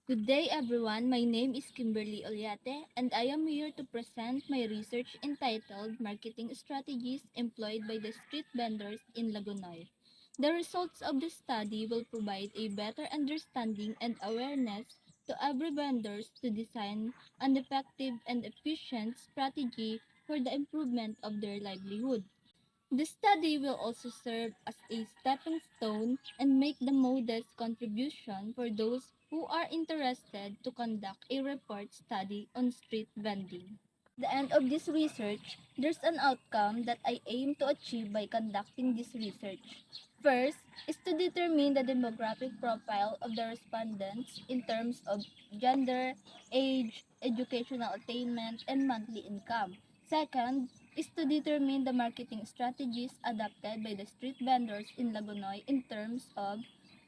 Good day everyone, my name is Kimberly Olyate and I am here to present my research entitled Marketing Strategies Employed by the Street Vendors in Lagonoy. The results of the study will provide a better understanding and awareness to every vendors to design an effective and efficient strategy for the improvement of their livelihood. The study will also serve as a stepping stone and make the modest contribution for those who are interested to conduct a report study on street vending. At the end of this research, there's an outcome that I aim to achieve by conducting this research. First is to determine the demographic profile of the respondents in terms of gender, age, educational attainment, and monthly income. Second is to determine the marketing strategies adopted by the street vendors in Lagonoy in terms of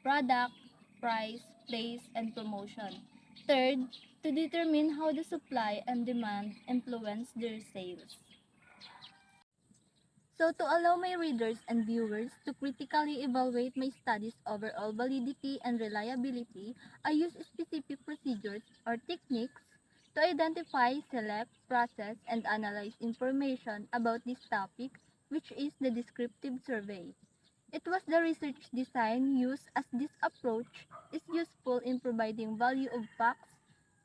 product, price, place, and promotion. Third, to determine how the supply and demand influence their sales. So to allow my readers and viewers to critically evaluate my study's overall validity and reliability, I use specific procedures or techniques to identify, select, process, and analyze information about this topic, which is the descriptive survey. It was the research design used as this approach is useful in providing value of facts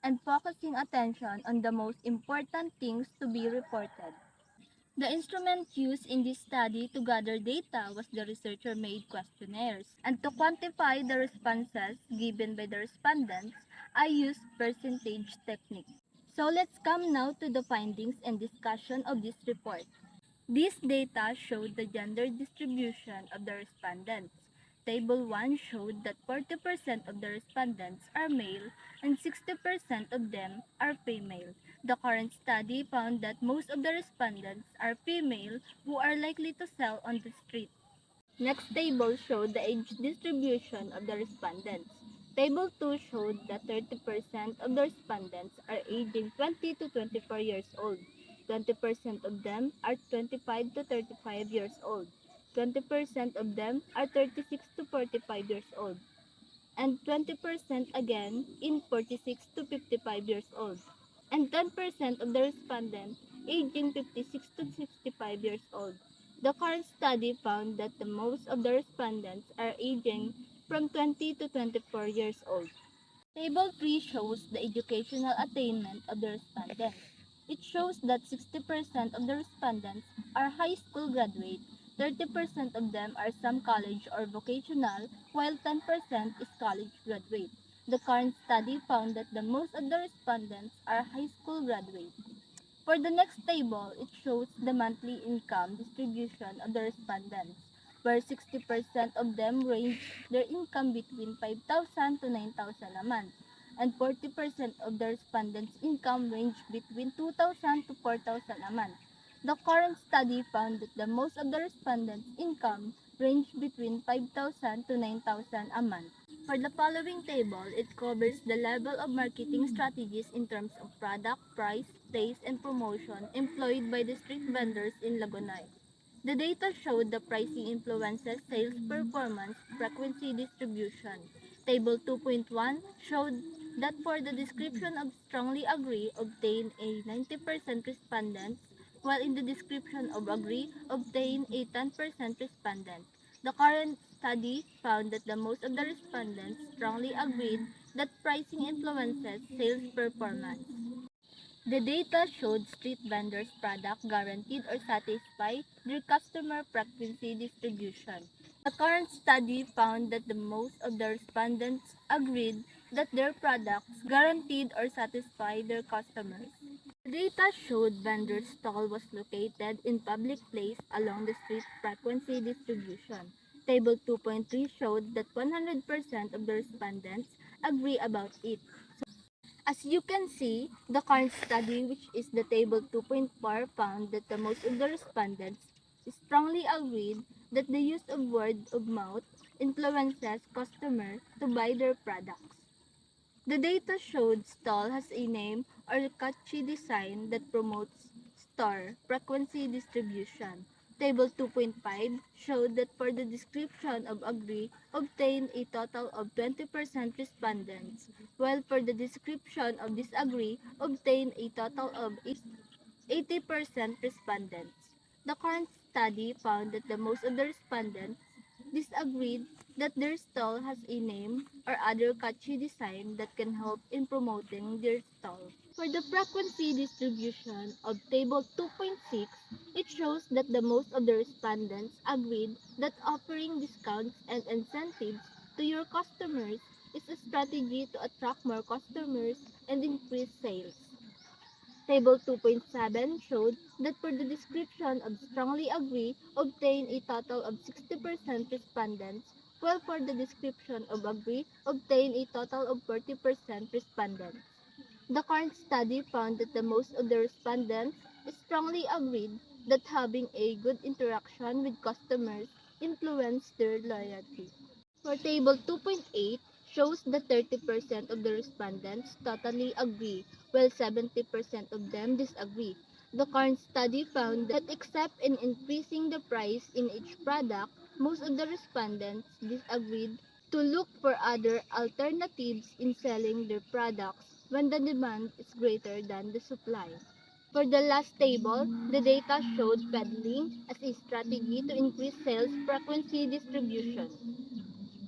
and focusing attention on the most important things to be reported. The instrument used in this study to gather data was the researcher-made questionnaires, and to quantify the responses given by the respondents, I used percentage technique. So let's come now to the findings and discussion of this report. These data showed the gender distribution of the respondents. Table 1 showed that 40% of the respondents are male and 60% of them are female. The current study found that most of the respondents are female who are likely to sell on the street. Next table showed the age distribution of the respondents. Table 2 showed that 30% of the respondents are aging 20 to 24 years old. 20% of them are 25 to 35 years old. 20% of them are 36 to 45 years old. And 20% again in 46 to 55 years old. And 10% of the respondents aging 56 to 65 years old. The current study found that the most of the respondents are aging from 20 to 24 years old. Table 3 shows the educational attainment of the respondents. It shows that 60% of the respondents are high school graduate, 30% of them are some college or vocational, while 10% is college graduate. The current study found that the most of the respondents are high school graduate. For the next table, it shows the monthly income distribution of the respondents, where 60% of them range their income between 5,000 to 9,000 a month, and 40% of the respondents' income range between 2,000 to 4,000 a month. The current study found that the most of the respondents' income range between 5,000 to 9,000 a month. For the following table, it covers the level of marketing strategies in terms of product, price, place, and promotion employed by the street vendors in Lagonoy. The data showed the pricing influences sales performance, frequency distribution. Table 2.1 showed that for the description of strongly agree obtained a 90% respondents, while in the description of agree obtained a 10% respondent. The current study found that the most of the respondents strongly agreed that pricing influences sales performance. The data showed street vendors' product guaranteed or satisfy their customer frequency distribution. The current study found that the most of the respondents agreed that their products guaranteed or satisfy their customers. The data showed vendors' stall was located in public place along the street frequency distribution. Table 2.3 showed that 100% of the respondents agree about it. As you can see, the current study, which is the table 2.4, found that the most of the respondents strongly agreed that the use of word of mouth influences customers to buy their products. The data showed stall has a name or catchy design that promotes store frequency distribution. Table 2.5 showed that for the description of agree, obtained a total of 20% respondents, while for the description of disagree, obtained a total of 80% respondents. The current study found that the most of the respondents disagreed that their stall has a name or other catchy design that can help in promoting their stall. For the frequency distribution of table 2.6, it shows that the most of the respondents agreed that offering discounts and incentives to your customers is a strategy to attract more customers and increase sales. Table 2.7 showed that for the description of strongly agree obtained a total of 60% respondents, while for the description of agree obtained a total of 40% respondents. The current study found that the most of the respondents strongly agreed that having a good interaction with customers influenced their loyalty. For table 2.8 shows that 30% of the respondents totally agree, while 70% of them disagree. The current study found that except in increasing the price in each product, most of the respondents disagreed to look for other alternatives in selling their products when the demand is greater than the supply. For the last table, the data showed peddling as a strategy to increase sales frequency distribution.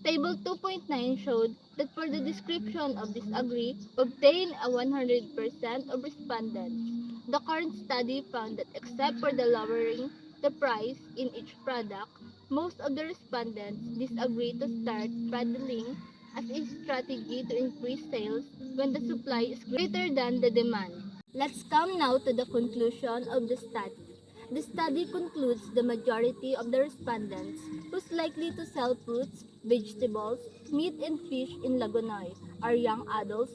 Table 2.9 showed that for the description of disagree, obtained a 100% of respondents. The current study found that except for the lowering the price in each product, most of the respondents disagree to start peddling as a strategy to increase sales when the supply is greater than the demand. Let's come now to the conclusion of the study. The study concludes the majority of the respondents who's likely to sell fruits, vegetables, meat and fish in Lagonoy are young adults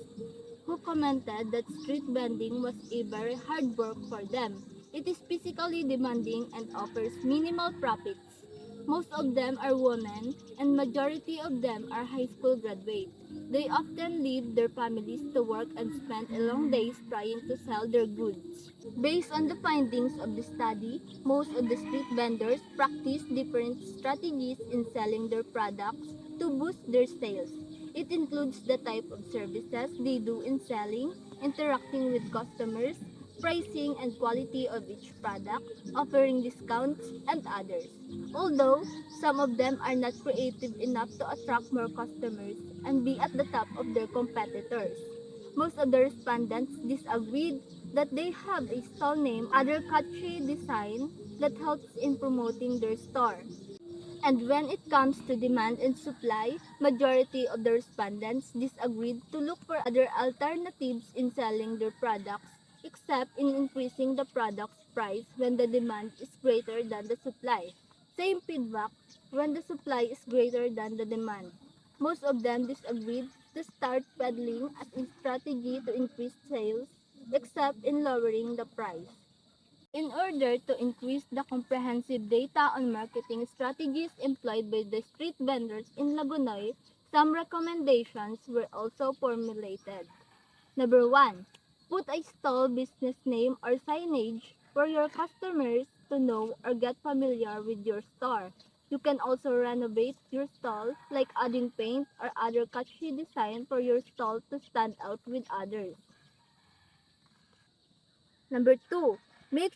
who commented that street vending was a very hard work for them. It is physically demanding and offers minimal profits. Most of them are women and majority of them are high school graduates. They often leave their families to work and spend long days trying to sell their goods. Based on the findings of the study, most of the street vendors practice different strategies in selling their products to boost their sales. It includes the type of services they do in selling, interacting with customers, pricing and quality of each product, offering discounts, and others. Although some of them are not creative enough to attract more customers and be at the top of their competitors. Most of the respondents disagreed that they have a stall name, other catchy design that helps in promoting their store. And when it comes to demand and supply, majority of the respondents disagreed to look for other alternatives in selling their products, except in increasing the product's price when the demand is greater than the supply. Same feedback when the supply is greater than the demand. Most of them disagreed to start peddling as a strategy to increase sales, except in lowering the price. In order to increase the comprehensive data on marketing strategies employed by the street vendors in Lagonoy, some recommendations were also formulated. Number 1. Put a stall business name or signage for your customers to know or get familiar with your store. You can also renovate your stall, like adding paint or other catchy design for your stall to stand out with others. Number 2. Make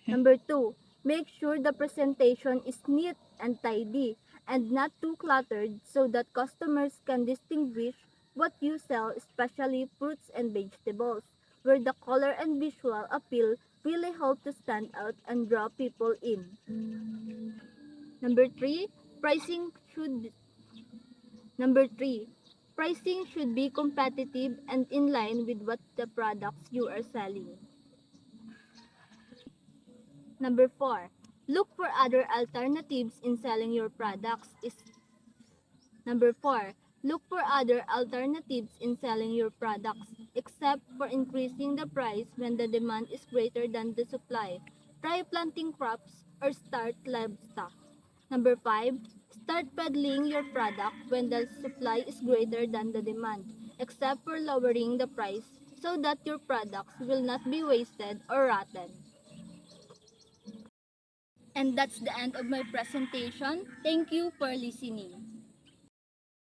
Number 2, make sure the presentation is neat and tidy and not too cluttered so that customers can distinguish what you sell, especially fruits and vegetables, where the color and visual appeal really help to stand out and draw people in. Number 3, pricing should Number 3, pricing should be competitive and in line with what the products you are selling. Number 4, look for other alternatives in selling your products. Number 4, look for other alternatives in selling your products, except for increasing the price when the demand is greater than the supply. Try planting crops or start livestock. Number 5, start peddling your product when the supply is greater than the demand, except for lowering the price so that your products will not be wasted or rotten. And that's the end of my presentation. Thank you for listening.